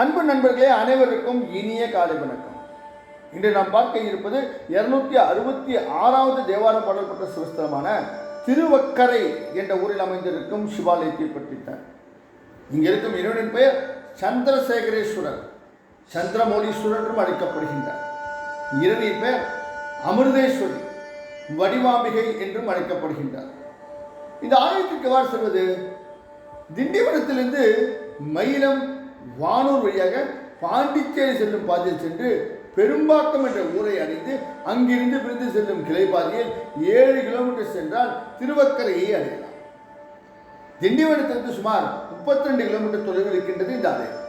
அன்பு நண்பர்களே, அனைவருக்கும் இனிய காலை வணக்கம். இன்று நாம் பார்க்க இருப்பது 266வது தேவார பாடல் பெற்ற சிவஸ்தலமான திருவக்கரை என்ற ஊரில் அமைந்திருக்கும் சிவாலயத்தை பற்றித்தான். இங்கே இருக்கும் இறைவனின் பெயர் சந்திரசேகரேஸ்வரர், சந்திரமௌலீஸ்வரர் என்றும் அழைக்கப்படுகின்றார். இறைவனின் பெயர் அமிர்தேஸ்வரி, வடிவாம்பிகை என்றும் அழைக்கப்படுகின்றார். இந்த ஆலயத்திற்கு எவ்வாறு செல்வது? திண்டிவனத்திலிருந்து மயிலம் வானூர் வழியாக பாண்டிச்சேரி செல்லும் பாதையில் சென்று பெரும்பாக்கம் என்ற ஊரை அடைந்து அங்கிருந்து பிரிந்து செல்லும் கிளை பாதையில் 7 கிலோமீட்டர் சென்றால் திருவக்கரையை அடையலாம். திண்டிவனத்திலிருந்து சுமார் 32 கிலோமீட்டர் தொலைவில் இருக்கின்றது இந்த ஆலயம்.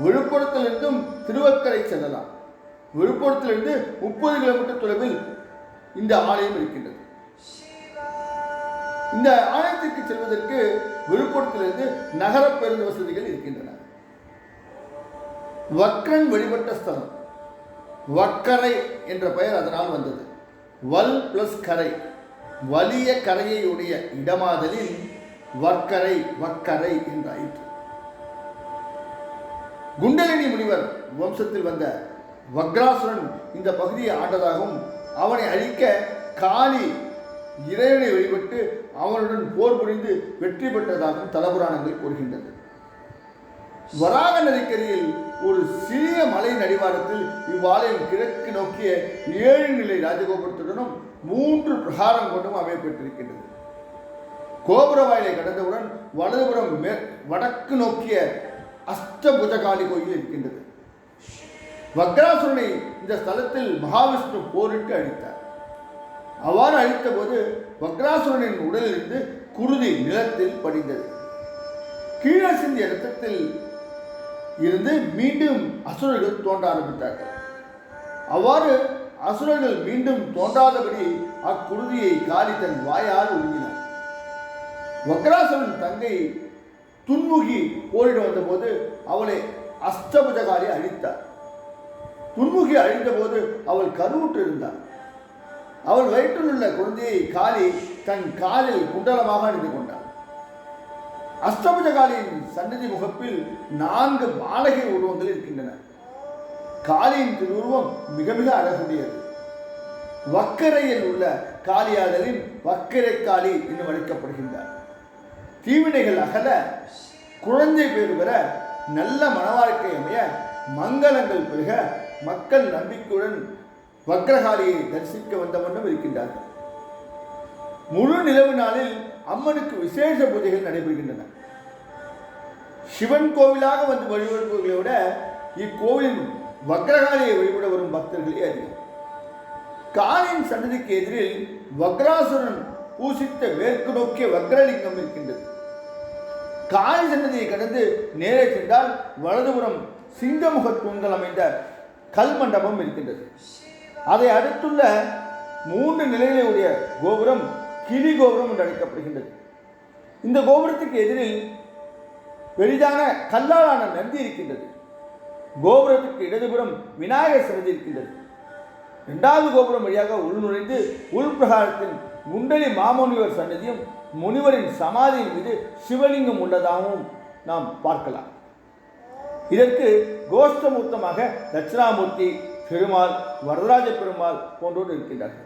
விழுப்புரத்திலிருந்தும் திருவக்கரை செல்லலாம். விழுப்புரத்திலிருந்து 30 கிலோமீட்டர் தொலைவில் இந்த ஆலயம் இருக்கின்றது. இந்த ஆலயத்திற்கு செல்வதற்கு விழுப்புரத்திலிருந்து நகர பேருந்து வசதிகள் இருக்கின்றன. வக்ரன் வழிபட்ட ஸ்தலம், வக்கரை என்ற பெயர் அதனால் வந்தது. வல் பிளஸ் கரை, வலிய கரையை உடைய இடமாதலில் வக்கரை வக்கரை என்றாயிற்று. குண்டலினி முனிவர் வம்சத்தில் வந்த வக்ராசுரன் இந்த பகுதியை ஆண்டதாகவும் அவனை அழிக்க காளி இறைவனை வழிபட்டு அவனுடன் போர் புரிந்து வெற்றி பெற்றதாகவும் தலபுராணங்கள் கூறுகின்றது. வராக நதிக்கரையில் ஒரு சிறிய மலை நடிவாரத்தில் இவ்வாலயம் கிழக்கு நோக்கிய 7 நிலை ராஜகோபுரத்துடனும் 3 பிரகாரம் கொண்டும் அமையப்பட்டிருக்கின்றது. கோபுர வாயிலை கடந்தவுடன் வலதுபுறம் வடக்கு நோக்கிய அஷ்டபுஜகாளி கோயில் இருக்கின்றது. வக்ராசுரனை இந்த ஸ்தலத்தில் மகாவிஷ்ணு போரிட்டு அழித்தார். அவ்வாறு அழித்த போது வக்ராசுரனின் உடலிலிருந்து குருதி நிலத்தில் படிந்தது. கீழே சிந்திய இரத்தத்தில் இருந்து மீண்டும் அசுரர்கள் தோன்ற ஆரம்பித்தார்கள். அவ்வாறு அசுரர்கள் மீண்டும் தோன்றாதபடி அக்குருதியை காளி தன் வாயால் உறிஞ்சினார். வக்ராசுரன் தங்கை துன்முகி போரிட வந்தபோது அவளை அஷ்டபுஜகாளி அழித்தார். துன்முகி அழிந்த போது அவள் கருவுற்று இருந்தாள். அவள் வயிற்றில் உள்ள குழந்தையை காளி தன் காலில் குண்டலமாக அணிந்து கொண்டாள். அஷ்டபுஜகாளியின் சன்னதி முகப்பில் 4 பாலகை உருவங்கள் இருக்கின்றன. காளியின் திருவுருவம் மிக மிக அழகுடையது. வக்கரையில் உள்ள காளியாதலின் வக்கரை காளி என்று அழைக்கப்படுகின்றார். தீவினைகள் அகல, குழந்தை பேறு பெற, நல்ல மனவாழ்க்கை அமைய, மங்களங்கள் பெருக மக்கள் நம்பிக்கையுடன் வக்ரகாளியை தரிசிக்க வந்த வண்ணம் இருக்கின்றார்கள். முழு நிலவு நாளில் அம்மனுக்கு விசேஷ பூஜைகள் நடைபெறுகின்றன. சிவன் கோவிலாக வந்து வழிபடுபவர்களை விட இக்கோவிலின் வக்ரகாளியை வழிபட வரும் பக்தர்களே அதிகம். காளியின் சன்னதிக்கு எதிரில் வக்ராசுரன் பூசித்த மேற்கு நோக்கிய வக்ரலிங்கம் இருக்கின்றது. காளி சன்னதியை கடந்து நேரே சென்றால் வலதுபுறம் சிங்கமுக தூண்கள் அமைந்த கல் மண்டபம் இருக்கின்றது. அதை அடுத்துள்ள 3 நிலைகளை உடைய கோபுரம் கிளி கோபுரம் என்று அழைக்கப்படுகின்றது. இந்த கோபுரத்துக்கு எதிரில் பெரிதான கல்லாலான நந்தி இருக்கின்றது. கோபுரத்துக்கு இடதுபுறம் விநாயகர் சன்னதி இருக்கின்றது. 2வது கோபுரம் வழியாக உள்நுழைந்து உள்பிரகாரத்தின் குண்டலி மாமுனிவர் சன்னதியும் முனிவரின் சமாதியின் மீது சிவலிங்கம் உள்ளதாகவும் நாம் பார்க்கலாம். இதற்கு கோஷ்டமூர்த்தமாக தட்சிணாமூர்த்தி, பெருமாள், வரதராஜ பெருமாள் போன்றோர் இருக்கின்றார்கள்.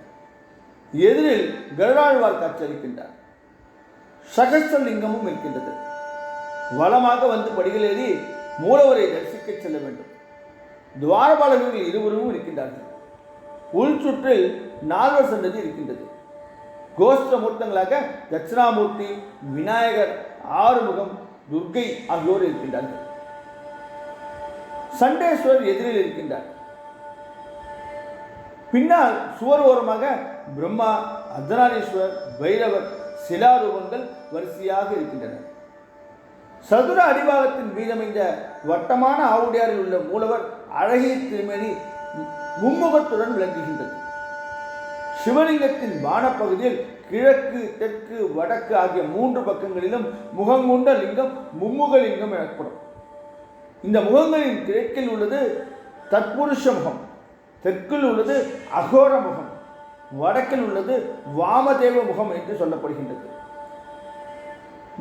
எதிரில் கருடாழ்வார் காட்சியளிக்கின்றார். சகஸ்ரலிங்கமும் இருக்கின்றது. வளமாக வந்து படிகளேறி மூலவரை தரிசிக்க செல்ல வேண்டும். துவாரபாலகர்கள் இருவரும் இருக்கின்றார்கள். உள் சுற்றில் 4 சன்னதி இருக்கின்றது. கோஷ்ட மூர்த்தங்களாக தட்சிணாமூர்த்தி, விநாயகர், ஆறுமுகம், துர்க்கை ஆகியோர் இருக்கின்றார்கள். சண்டேஸ்வரர் எதிரில் இருக்கின்றார். பின்னால் சுவர் ஓரமாக பிரம்மா, அர்த்தநாரீஸ்வரர், பைரவர் சிலாரூபங்கள் வரிசையாக இருக்கின்றன. சதுர அடிவாகத்தின் மீதமைந்த வட்டமான ஆவுடையாரில் உள்ள மூலவர் அழகிய திருமேனி மும்முகத்துடன் விளங்குகின்றது. சிவலிங்கத்தின் வானப்பகுதியில் கிழக்கு, தெற்கு, வடக்கு ஆகிய 3 பக்கங்களிலும் முகங்கொண்ட லிங்கம் மும்முகலிங்கம் எனப்படும். இந்த முகங்களின் கிழக்கில் உள்ளது தத்புருஷ முகம், தெற்கில் உள்ளது அகோர முகம், வடக்கில் உள்ளது வாமதேவ முகம் என்று சொல்லப்படுகின்றது.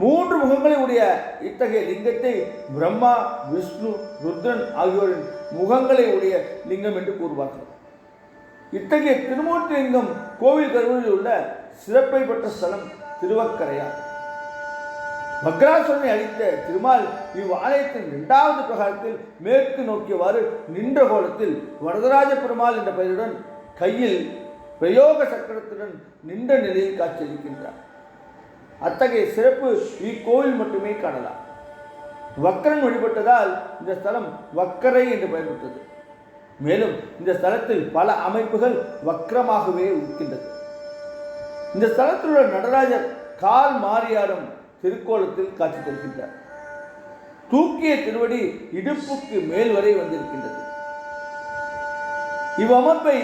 3 முகங்களை உடைய இத்தகைய லிங்கத்தை பிரம்மா, விஷ்ணு, ருத்ரன் ஆகியோரின் முகங்களை உடைய லிங்கம் என்று கூறுவார்கள். இத்தகைய திருமூர்த்தி லிங்கம் கோவில் கருவறையில் உள்ள சிறப்பை பெற்ற ஸ்தலம் திருவக்கரையார். வக்ராசுரனை அழித்த திருமால் இவ்வாலயத்தின் 2வது பிரகாரத்தில் மேற்கு நோக்கியவாறு நின்ற கோலத்தில் வரதராஜ பெருமாள் என்ற பெயருடன் கையில் பிரயோக சக்கரத்துடன் நின்ற நிலையில் காட்சியளிக்கின்றார். அத்தகைய சிறப்பு இக்கோவில் மட்டுமே காணலாம். வக்கரன் வழிபட்டதால் இந்த ஸ்தலம் வக்கரை என்று பெயர் பெற்றது. மேலும் இந்த ஸ்தலத்தில் பல அமைப்புகள் வக்கரமாகவே இருக்கின்றது. இந்த ஸ்தலத்தில் உள்ள நடராஜர் கால் மாறியாடும் திருக்கோலத்தில் காட்சி தருகின்றார். தூக்கிய திருவடி இடுப்புக்கு மேல் வரை வந்திருக்கின்றது. இவ்வமைப்பை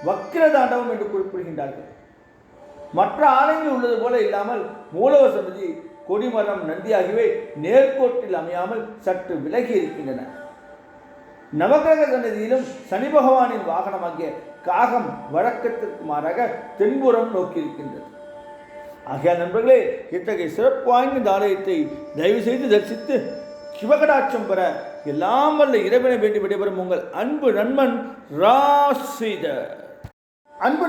வக்கிர தாண்டவம் என்று குறிப்பிடுகின்றார்கள். மற்ற ஆலயங்களில் உள்ளது போல இல்லாமல் மூலவர் சன்னதி, கொடிமரம், நந்தி ஆகியவை நேர்கோட்டில் அமையாமல் சற்று விலகி இருக்கின்றன. நவகிரக சன்னதியிலும் சனி பகவானின் வாகனமாகிய காகம் வழக்கத்திற்கு மாறாக தென்புறம் நோக்கி இருக்கின்றது. ஆகையால் நண்பர்களே, இத்தகைய சிறப்பு வாய்ந்த இந்த ஆலயத்தை தயவு செய்து தரிசித்து சிவகடாட்சம் பெற எல்லாம் வல்ல இறைவனை வேண்டி விடைபெறும் உங்கள் அன்பு நண்பன் ராஸ்ரீதர். அன்பு